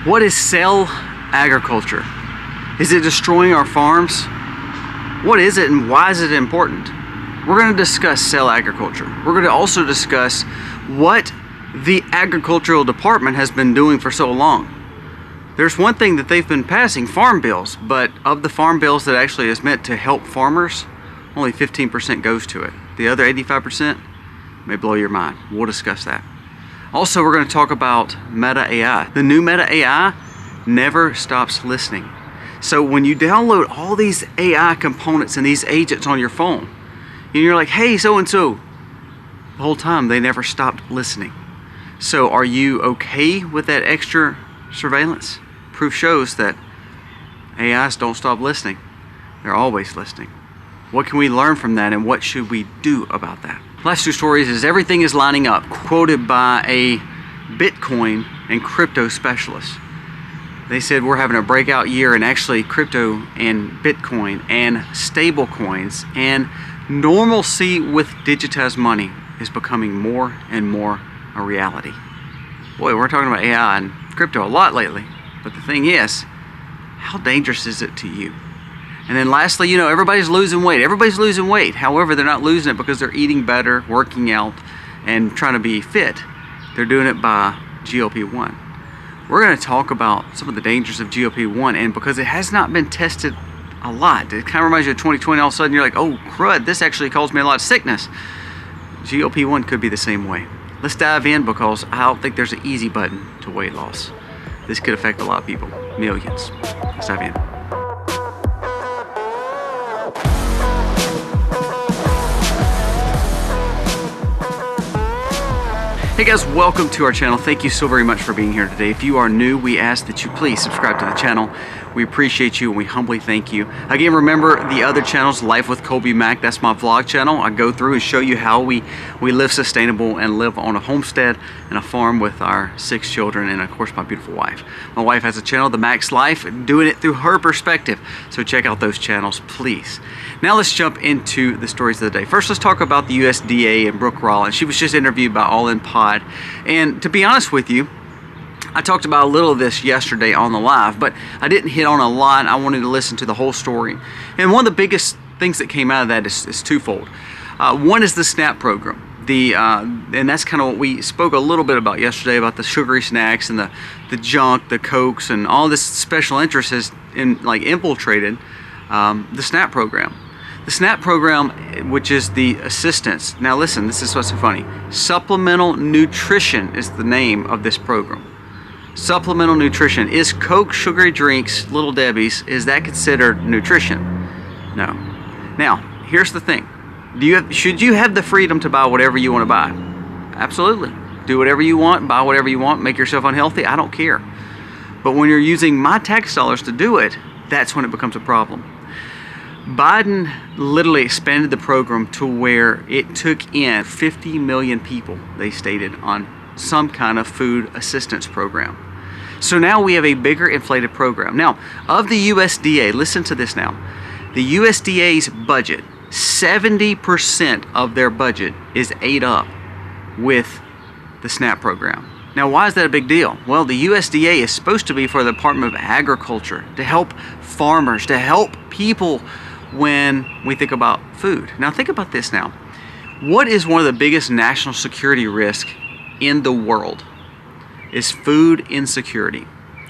What is cell agriculture? Is it destroying our farms? What is it and why is it important? We're going to discuss cell agriculture. We're going to also discuss what the agricultural department has been doing for so long. There's one thing that they've been passing, farm bills, but of the farm bills that actually is meant to help farmers, only 15% goes to it. The other 85% may blow your mind. We'll discuss that. Also, we're going to talk about Meta AI. The new Meta AI never stops listening. So when you download all these AI components and these agents on your phone, and you're like, hey, so-and-so, the whole time they never stopped listening. So are you okay with that extra surveillance? Proof shows that AIs don't stop listening. They're always listening. What can we learn from that, and what should we do about that? Last two stories is everything is lining up, quoted by a Bitcoin and crypto specialist. They said we're having a breakout year, and actually crypto and Bitcoin and stable coins and normalcy with digitized money is becoming more and more a reality. Boy, we're talking about AI and crypto a lot lately, but the thing is, how dangerous is it to you? And then lastly, everybody's losing weight. Everybody's losing weight. However, they're not losing it because they're eating better, working out, and trying to be fit. They're doing it by GLP-1. We're going to talk about some of the dangers of GLP-1, and because it has not been tested a lot, it kind of reminds you of 2020. All of a sudden, you're like, oh, crud, this actually caused me a lot of sickness. GLP-1 could be the same way. Let's dive in, because I don't think there's an easy button to weight loss. This could affect a lot of people, millions. Let's dive in. Hey guys, welcome to our channel. Thank you so very much for being here today. If you are new, we ask that you please subscribe to the channel. We appreciate you and we humbly thank you. Again, remember the other channels, Life with Colby Mack, that's my vlog channel. I go through and show you how we live sustainable and live on a homestead and a farm with our 6 children and of course my beautiful wife. My wife has a channel, The Max Life, doing it through her perspective. So check out those channels, please. Now let's jump into the stories of the day. First, let's talk about the USDA and Brooke Rollins. She was just interviewed by All In Pod. And to be honest with you, I talked about a little of this yesterday on the live, but I didn't hit on a lot. I wanted to listen to the whole story. And one of the biggest things that came out of that is twofold. One is the SNAP program. And that's kind of what we spoke a little bit about yesterday, about the sugary snacks and the junk, the Cokes, and all this special interest has infiltrated the SNAP program. The SNAP program, which is the assistance. Now listen, this is what's so funny. Supplemental Nutrition is the name of this program. Supplemental nutrition. Is Coke, sugary drinks, Little Debbie's, is that considered nutrition? No. Now, here's the thing. Should you have the freedom to buy whatever you want to buy? Absolutely. Do whatever you want, buy whatever you want, make yourself unhealthy, I don't care. But when you're using my tax dollars to do it, that's when it becomes a problem. Biden literally expanded the program to where it took in 50 million people, they stated, on some kind of food assistance program. So now we have a bigger inflated program. Now, of the USDA, listen to this now. The USDA's budget, 70% of their budget is ate up with the SNAP program. Now, why is that a big deal? Well, the USDA is supposed to be for the Department of Agriculture, to help farmers, to help people when we think about food. Now, think about this now. What is one of the biggest national security risks in the world? Is food insecurity.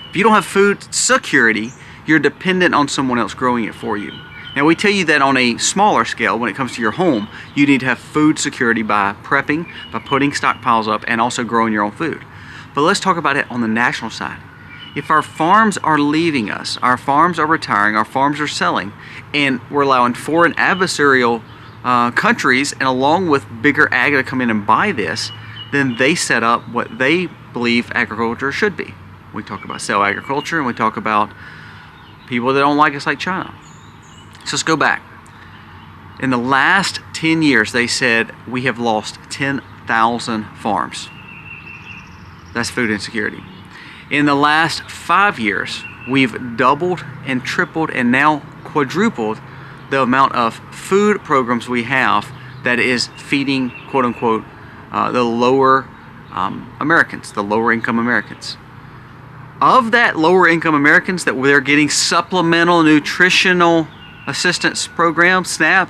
If you don't have food security, you're dependent on someone else growing it for you. Now, we tell you that on a smaller scale, when it comes to your home, you need to have food security by prepping, by putting stockpiles up, and also growing your own food. But let's talk about it on the national side. If our farms are leaving us, our farms are retiring, our farms are selling, and we're allowing foreign adversarial countries and along with bigger ag to come in and buy this, then they set up what they believe agriculture should be. We talk about cell agriculture, and we talk about people that don't like us, like China. So let's go back. In the last 10 years, they said we have lost 10,000 farms. That's food insecurity. In the last 5 years, we've doubled and tripled and now quadrupled the amount of food programs we have that is feeding, quote unquote, the lower Americans, the lower income Americans. Of that lower income Americans that they're getting supplemental nutritional assistance program, SNAP,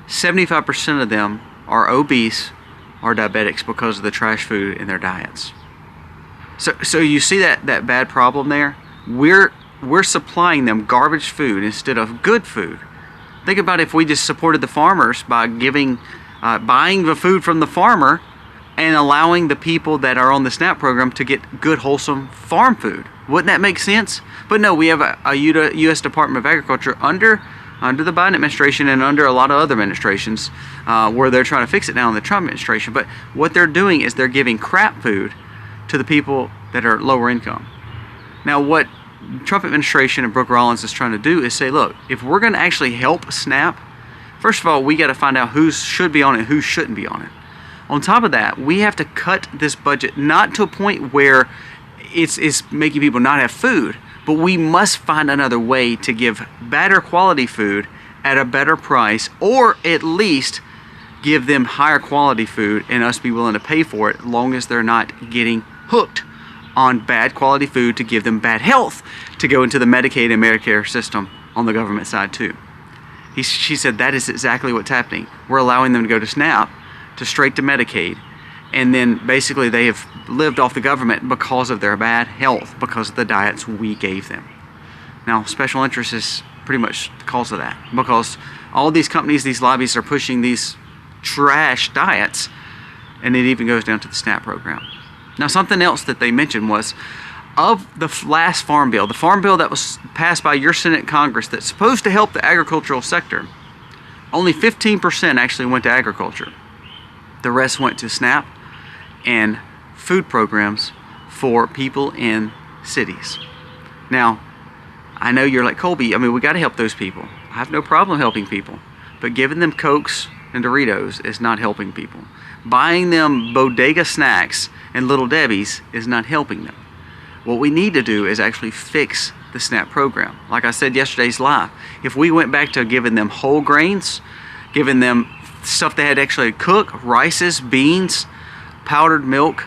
75% of them are obese or diabetics because of the trash food in their diets. So you see that bad problem there? We're supplying them garbage food instead of good food. Think about if we just supported the farmers by buying the food from the farmer and allowing the people that are on the SNAP program to get good, wholesome farm food. Wouldn't that make sense? But no, we have a U.S. Department of Agriculture under the Biden administration and under a lot of other administrations where they're trying to fix it now in the Trump administration. But what they're doing is they're giving crap food to the people that are lower income. Now, what Trump administration and Brooke Rollins is trying to do is say, look, if we're going to actually help SNAP, first of all, we got to find out who should be on it and who shouldn't be on it. On top of that, we have to cut this budget not to a point where it's making people not have food, but we must find another way to give better quality food at a better price, or at least give them higher quality food and us be willing to pay for it as long as they're not getting hooked on bad quality food to give them bad health to go into the Medicaid and Medicare system on the government side too. She said that is exactly what's happening. We're allowing them to go to SNAP, to straight to Medicaid, and then basically they have lived off the government because of their bad health, because of the diets we gave them. Now, special interest is pretty much the cause of that, because all these companies, these lobbies are pushing these trash diets, and it even goes down to the SNAP program. Now, something else that they mentioned was, of the last farm bill, the farm bill that was passed by your Senate Congress that's supposed to help the agricultural sector, only 15% actually went to agriculture. The rest went to SNAP and food programs for people in cities. Now, I know you're like, Colby, I mean, we got to help those people. I have no problem helping people. But giving them Cokes and Doritos is not helping people. Buying them bodega snacks and Little Debbie's is not helping them. What we need to do is actually fix the SNAP program. Like I said yesterday's live, if we went back to giving them whole grains, giving them stuff they had to actually cook, rices, beans, powdered milk,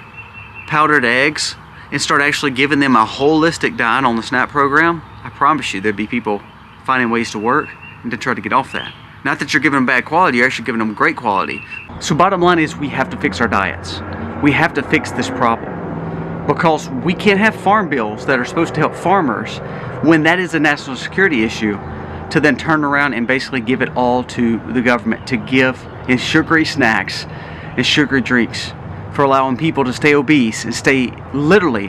powdered eggs, and start actually giving them a holistic diet on the SNAP program, I promise you there'd be people finding ways to work and to try to get off that. Not that you're giving them bad quality, you're actually giving them great quality. So bottom line is we have to fix our diets. We have to fix this problem, because we can't have farm bills that are supposed to help farmers when that is a national security issue, to then turn around and basically give it all to the government to give in sugary snacks and sugary drinks, for allowing people to stay obese and stay literally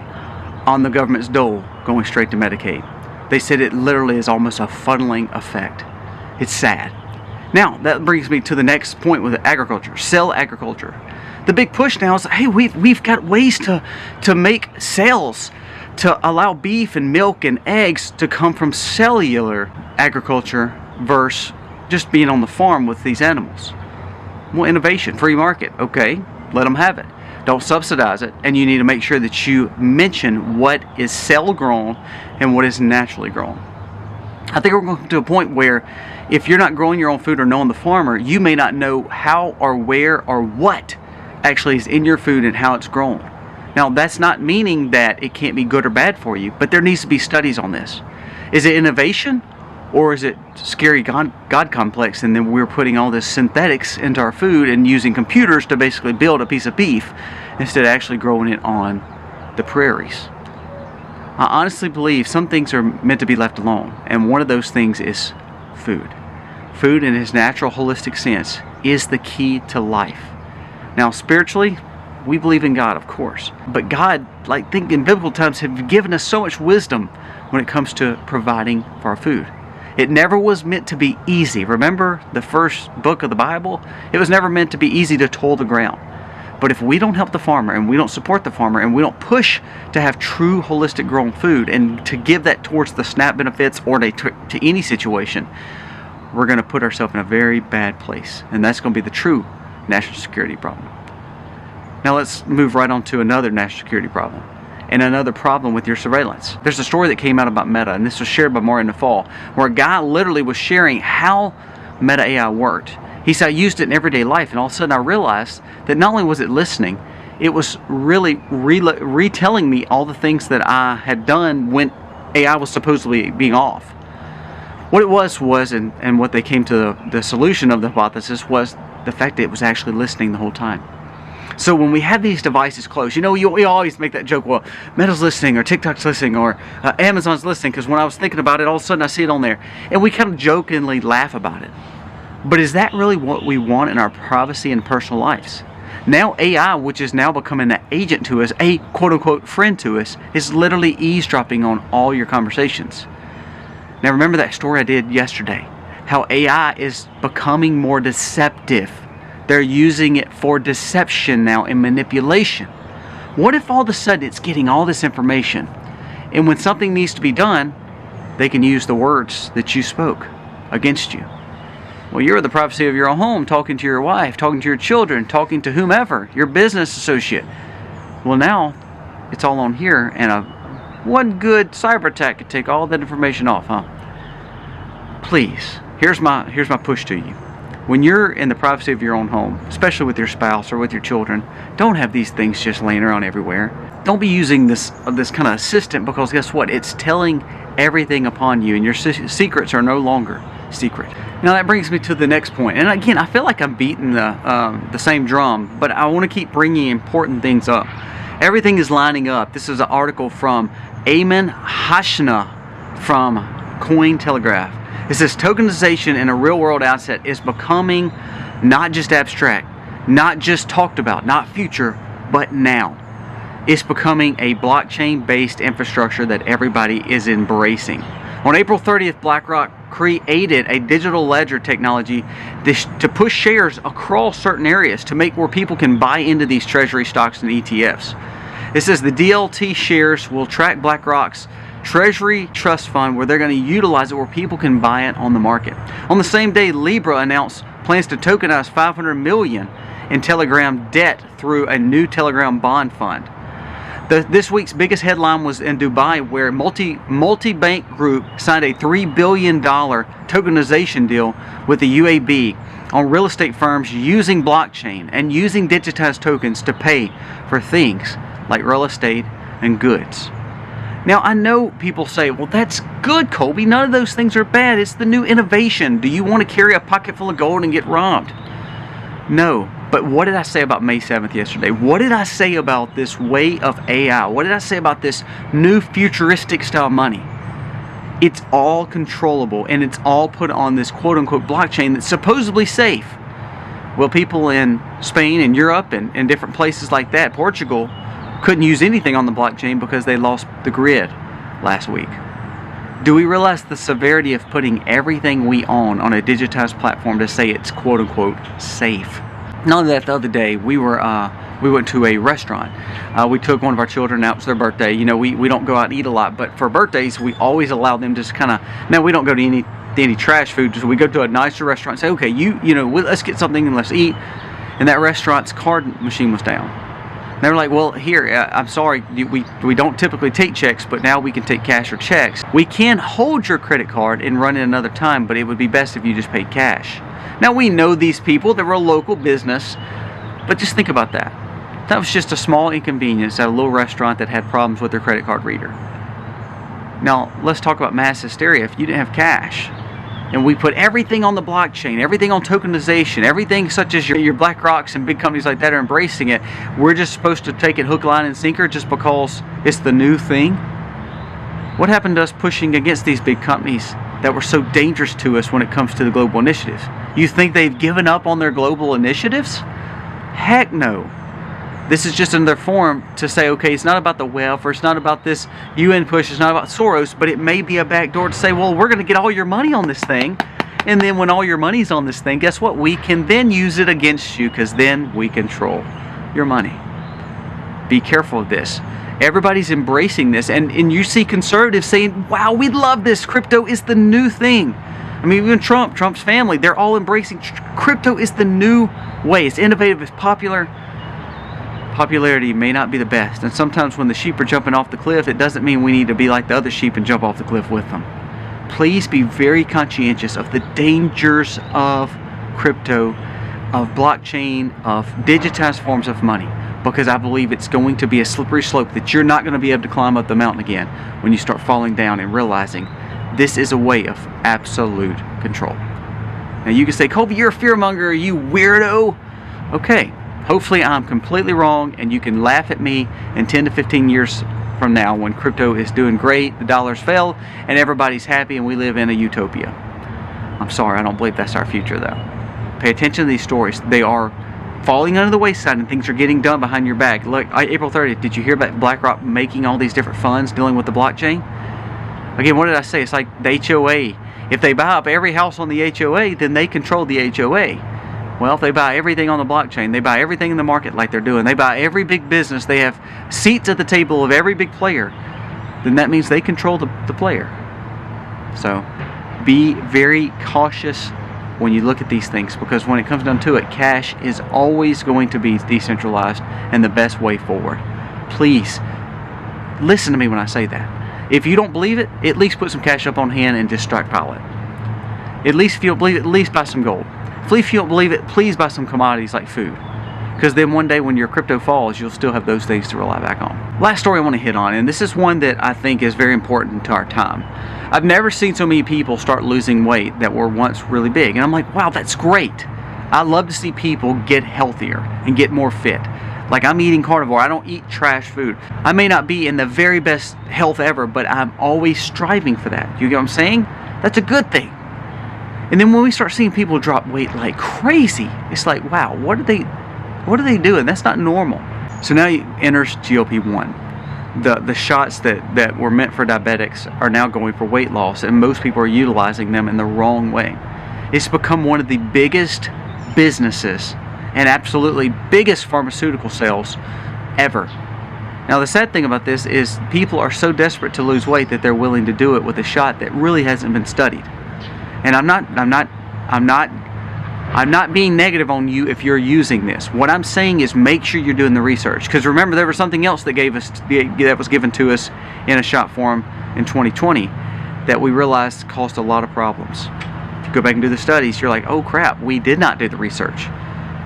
on the government's dole going straight to Medicaid. They said it literally is almost a funneling effect. It's sad. Now, that brings me to the next point with agriculture, cell agriculture. The big push now is, hey, we've got ways to make cells to allow beef and milk and eggs to come from cellular agriculture versus just being on the farm with these animals. Well, innovation, free market, okay, let them have it. Don't subsidize it, and you need to make sure that you mention what is cell grown and what is naturally grown. I think we're going to a point where if you're not growing your own food or knowing the farmer, you may not know how or where or what actually is in your food and how it's grown. Now, that's not meaning that it can't be good or bad for you, but there needs to be studies on this. Is it innovation, or is it scary God complex, and then we're putting all this synthetics into our food and using computers to basically build a piece of beef instead of actually growing it on the prairies? I honestly believe some things are meant to be left alone, and one of those things is food. Food in its natural holistic sense is the key to life. Now, spiritually, we believe in God, of course, but God, like think in biblical times, have given us so much wisdom when it comes to providing for our food. It never was meant to be easy. Remember the first book of the Bible? It was never meant to be easy to till the ground. But if we don't help the farmer, and we don't support the farmer, and we don't push to have true holistic grown food and to give that towards the SNAP benefits or to any situation, we're going to put ourselves in a very bad place. And that's going to be the true national security problem. Now let's move right on to another national security problem, and another problem with your surveillance. There's a story that came out about Meta, and this was shared by Maureen Nafal, where a guy literally was sharing how Meta AI worked. He said, I used it in everyday life, and all of a sudden I realized that not only was it listening, it was really retelling me all the things that I had done when AI was supposedly being off. What it was, and what they came to the solution of the hypothesis was the fact that it was actually listening the whole time. So when we have these devices close, you know, we always make that joke, well, Meta's listening, or TikTok's listening, or Amazon's listening, because when I was thinking about it, all of a sudden I see it on there. And we kind of jokingly laugh about it. But is that really what we want in our privacy and personal lives? Now AI, which is now becoming an agent to us, a quote-unquote friend to us, is literally eavesdropping on all your conversations. Now remember that story I did yesterday, how AI is becoming more deceptive. They're using it for deception now and manipulation. What if all of a sudden it's getting all this information, and when something needs to be done, they can use the words that you spoke against you? Well, you're in the privacy of your own home, talking to your wife, talking to your children, talking to whomever, your business associate. Well, now it's all on here, and one good cyber attack could take all that information off, huh? Please, here's my push to you. When you're in the privacy of your own home, especially with your spouse or with your children, don't have these things just laying around everywhere. Don't be using this kind of assistant, because guess what? It's telling everything upon you, and your secrets are no longer secret. Now that brings me to the next point, and again, I feel like I'm beating the same drum, but I want to keep bringing important things up. Everything is lining up. This is an article from Ayman Hashna from Cointelegraph. It says tokenization in a real-world asset is becoming not just abstract, not just talked about, not future, but now. It's becoming a blockchain-based infrastructure that everybody is embracing. On April 30th, BlackRock created a digital ledger technology to push shares across certain areas to make where people can buy into these treasury stocks and ETFs. It says the DLT shares will track BlackRock's Treasury Trust Fund, where they're going to utilize it where people can buy it on the market. On the same day, Libra announced plans to tokenize $500 million in Telegram debt through a new Telegram bond fund. This week's biggest headline was in Dubai, where multi-bank group signed a $3 billion tokenization deal with the UAB on real estate firms using blockchain and using digitized tokens to pay for things like real estate and goods. Now, I know people say, well, that's good, Colby. None of those things are bad. It's the new innovation. Do you want to carry a pocket full of gold and get robbed? No. But what did I say about May 7th yesterday? What did I say about this way of AI? What did I say about this new futuristic style money? It's all controllable, and it's all put on this quote-unquote blockchain that's supposedly safe. Well, people in Spain and Europe and different places like that, Portugal, couldn't use anything on the blockchain because they lost the grid last week. Do we realize the severity of putting everything we own on a digitized platform to say it's quote-unquote safe? Not only that, the other day we went to a restaurant. We took one of our children out. It was their birthday. You know, we don't go out and eat a lot, but for birthdays we always allow them to just kind of. Now we don't go to any trash food. So we go to a nicer restaurant and say, okay, you know, let's get something and let's eat. And that restaurant's card machine was down. And they were like, well, here, I'm sorry, we don't typically take checks, but now we can take cash or checks. We can hold your credit card and run it another time, but it would be best if you just paid cash. Now we know these people, they were a local business, but just think about that. That was just a small inconvenience at a little restaurant that had problems with their credit card reader. Now let's talk about mass hysteria. If you didn't have cash, and we put everything on the blockchain, everything on tokenization, everything such as your BlackRocks and big companies like that are embracing it, we're just supposed to take it hook, line, and sinker just because it's the new thing? What happened to us pushing against these big companies that were so dangerous to us when it comes to the global initiatives? You think they've given up on their global initiatives? Heck no. This is just another form to say, okay, it's not about the welfare, it's not about this UN push, it's not about Soros, but it may be a backdoor to say, well, we're going to get all your money on this thing, and then when all your money's on this thing, guess what? We can then use it against you, because then we control your money. Be careful of this. Everybody's embracing this, and you see conservatives saying, wow, we love this. Crypto is the new thing. I mean, even Trump's family, they're all embracing crypto is the new way. It's innovative, it's popular. Popularity may not be the best, and sometimes when the sheep are jumping off the cliff, it doesn't mean we need to be like the other sheep and jump off the cliff with them. Please be very conscientious of the dangers of crypto, of blockchain, of digitized forms of money. because I believe it's going to be a slippery slope that you're not going to be able to climb up the mountain again when you start falling down and realizing this is a way of absolute control. Now you can say, Colby, you're a fearmonger, you weirdo. Okay, hopefully I'm completely wrong and you can laugh at me in 10 to 15 years from now when crypto is doing great, the dollars fell, and everybody's happy and we live in a utopia. I'm sorry, I don't believe that's our future though. Pay attention to these stories. They are falling under the wayside and things are getting done behind your back. Look, April 30th, did you hear about BlackRock making all these different funds dealing with the blockchain? Again, what did I say? It's like the HOA. If they buy up every house on the HOA, then they control the HOA. Well, if they buy everything on the blockchain, they buy everything in the market like they're doing, they buy every big business, they have seats at the table of every big player, then that means they control the player. So be very cautious when you look at these things, because when it comes down to it, cash is always going to be decentralized and the best way forward. Please listen to me when I say that. If you don't believe it, at least put some cash up on hand and just stockpile it. At least if you don't believe it, at least buy some gold. If you don't believe it, please buy some commodities like food. Because then one day when your crypto falls, you'll still have those things to rely back on. Last story I want to hit on, and this is one that I think is very important to our time. I've never seen so many people start losing weight that were once really big. And I'm like, wow, that's great. I love to see people get healthier and get more fit. Like, I'm eating carnivore. I don't eat trash food. I may not be in the very best health ever, but I'm always striving for that. You get what I'm saying? That's a good thing. And then when we start seeing people drop weight like crazy, it's like, wow, what are they doing? That's not normal. So now enters GLP-1. The shots that were meant for diabetics are now going for weight loss, and most people are utilizing them in the wrong way. It's become one of the biggest businesses and absolutely biggest pharmaceutical sales ever. Now the sad thing about this is people are so desperate to lose weight that they're willing to do it with a shot that really hasn't been studied. And I'm not being negative on you if you're using this. What I'm saying is make sure you're doing the research, because remember, there was something else that was given to us in a shot form in 2020 that we realized caused a lot of problems. If you go back and do the studies, you're like, oh crap, we did not do the research.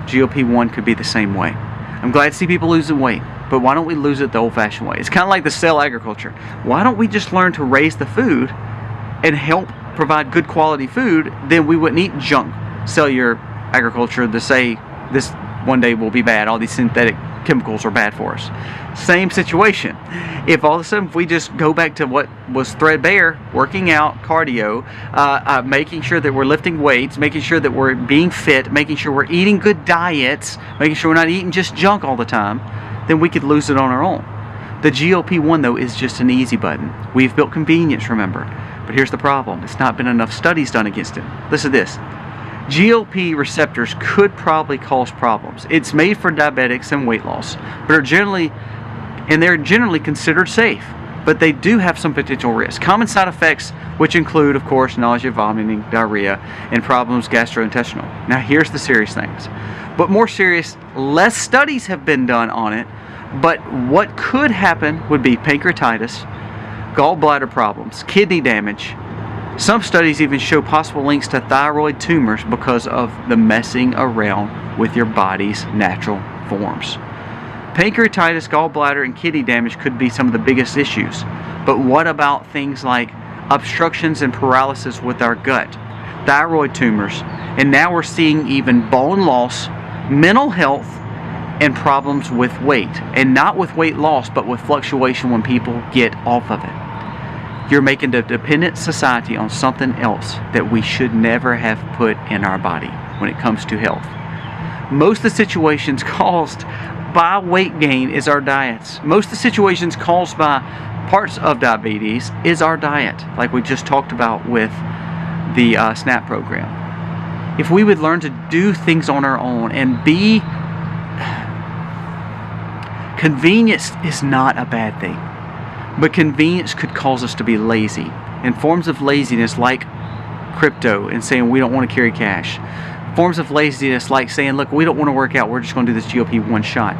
GLP-1 could be the same way. I'm glad to see people losing weight, but why don't we lose it the old-fashioned way? It's kind of like the Cellular Agriculture. Why don't we just learn to raise the food and help provide good quality food? Then we wouldn't eat junk cellular agriculture to say this one day will be bad. All these synthetic chemicals are bad for us. Same situation. If all of a sudden we just go back to what was threadbare, working out, cardio, making sure that we're lifting weights, making sure that we're being fit, making sure we're eating good diets, making sure we're not eating just junk all the time, then we could lose it on our own. The GLP-1 though is just an easy button. We've built convenience, remember. But here's the problem. It's not been enough studies done against it. Listen to this. GLP receptors could probably cause problems. It's made for diabetics and weight loss, but they're generally considered safe. But they do have some potential risks. Common side effects, which include, of course, nausea, vomiting, diarrhea, and problems gastrointestinal. Now, here's the serious things. But more serious, less studies have been done on it. But what could happen would be pancreatitis, gallbladder problems, kidney damage. Some studies even show possible links to thyroid tumors because of the messing around with your body's natural forms. Pancreatitis, gallbladder, and kidney damage could be some of the biggest issues. But what about things like obstructions and paralysis with our gut, thyroid tumors, and now we're seeing even bone loss, mental health, and problems with weight. And not with weight loss, but with fluctuation when people get off of it. You're making a dependent society on something else that we should never have put in our body when it comes to health. Most of the situations caused by weight gain is our diets. Most of the situations caused by parts of diabetes is our diet, like we just talked about with the SNAP program. If we would learn to do things on our own and be... Convenience is not a bad thing. But convenience could cause us to be lazy. And forms of laziness like crypto and saying we don't want to carry cash. Forms of laziness like saying, look, we don't want to work out, we're just going to do this GLP-1 shot.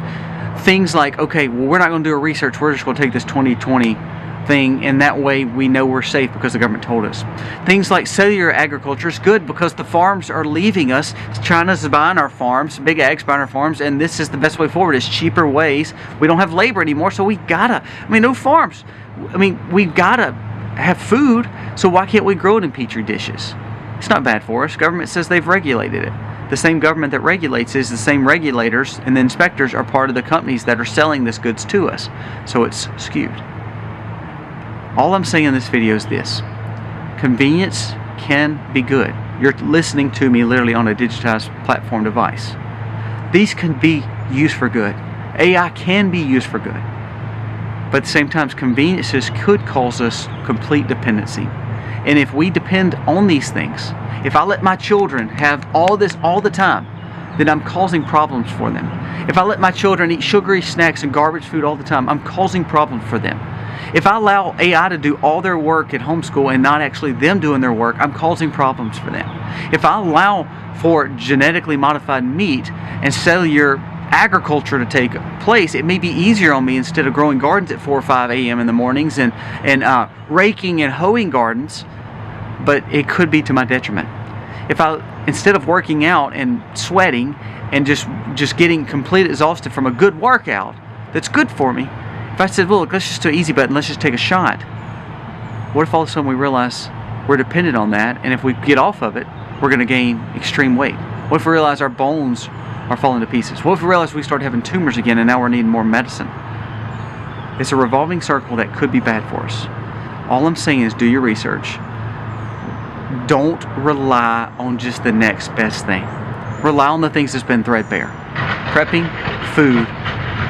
Things like, okay, well, we're not going to do a research, we're just going to take this 20/20 thing, and that way we know we're safe because the government told us. Things like cellular agriculture is good because the farms are leaving us. China's buying our farms, big ag's buying our farms, and this is the best way forward. It's cheaper ways. We don't have labor anymore, so we gotta, no farms. We've gotta have food, so why can't we grow it in petri dishes? It's not bad for us. Government says they've regulated it. The same government that regulates is the same regulators, and the inspectors are part of the companies that are selling this goods to us. So it's skewed. All I'm saying in this video is this: convenience can be good. You're listening to me literally on a digitized platform device. These can be used for good. AI can be used for good. But at the same time, conveniences could cause us complete dependency. And if we depend on these things, if I let my children have all this all the time, then I'm causing problems for them. If I let my children eat sugary snacks and garbage food all the time, I'm causing problems for them. If I allow AI to do all their work at homeschool and not actually them doing their work, I'm causing problems for them. If I allow for genetically modified meat and cellular agriculture to take place, it may be easier on me instead of growing gardens at 4 or 5 a.m. in the mornings and raking and hoeing gardens, but it could be to my detriment. If I, instead of working out and sweating and just getting completely exhausted from a good workout that's good for me, if I said, well, look, let's just do an easy button, let's just take a shot. What if all of a sudden we realize we're dependent on that, and if we get off of it, we're going to gain extreme weight? What if we realize our bones are falling to pieces? What if we realize we start having tumors again and now we're needing more medicine? It's a revolving circle that could be bad for us. All I'm saying is do your research. Don't rely on just the next best thing. Rely on the things that's been threadbare. Prepping, food,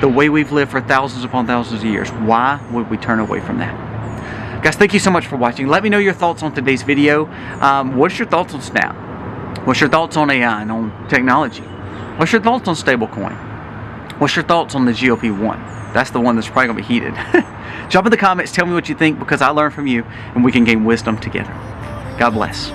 the way we've lived for thousands upon thousands of years. Why would we turn away from that? Guys, thank you so much for watching. Let me know your thoughts on today's video. What's your thoughts on Snap? What's your thoughts on AI and on technology? What's your thoughts on stablecoin? What's your thoughts on the GLP-1? That's the one that's probably going to be heated. Jump in the comments, tell me what you think, because I learn from you and we can gain wisdom together. God bless.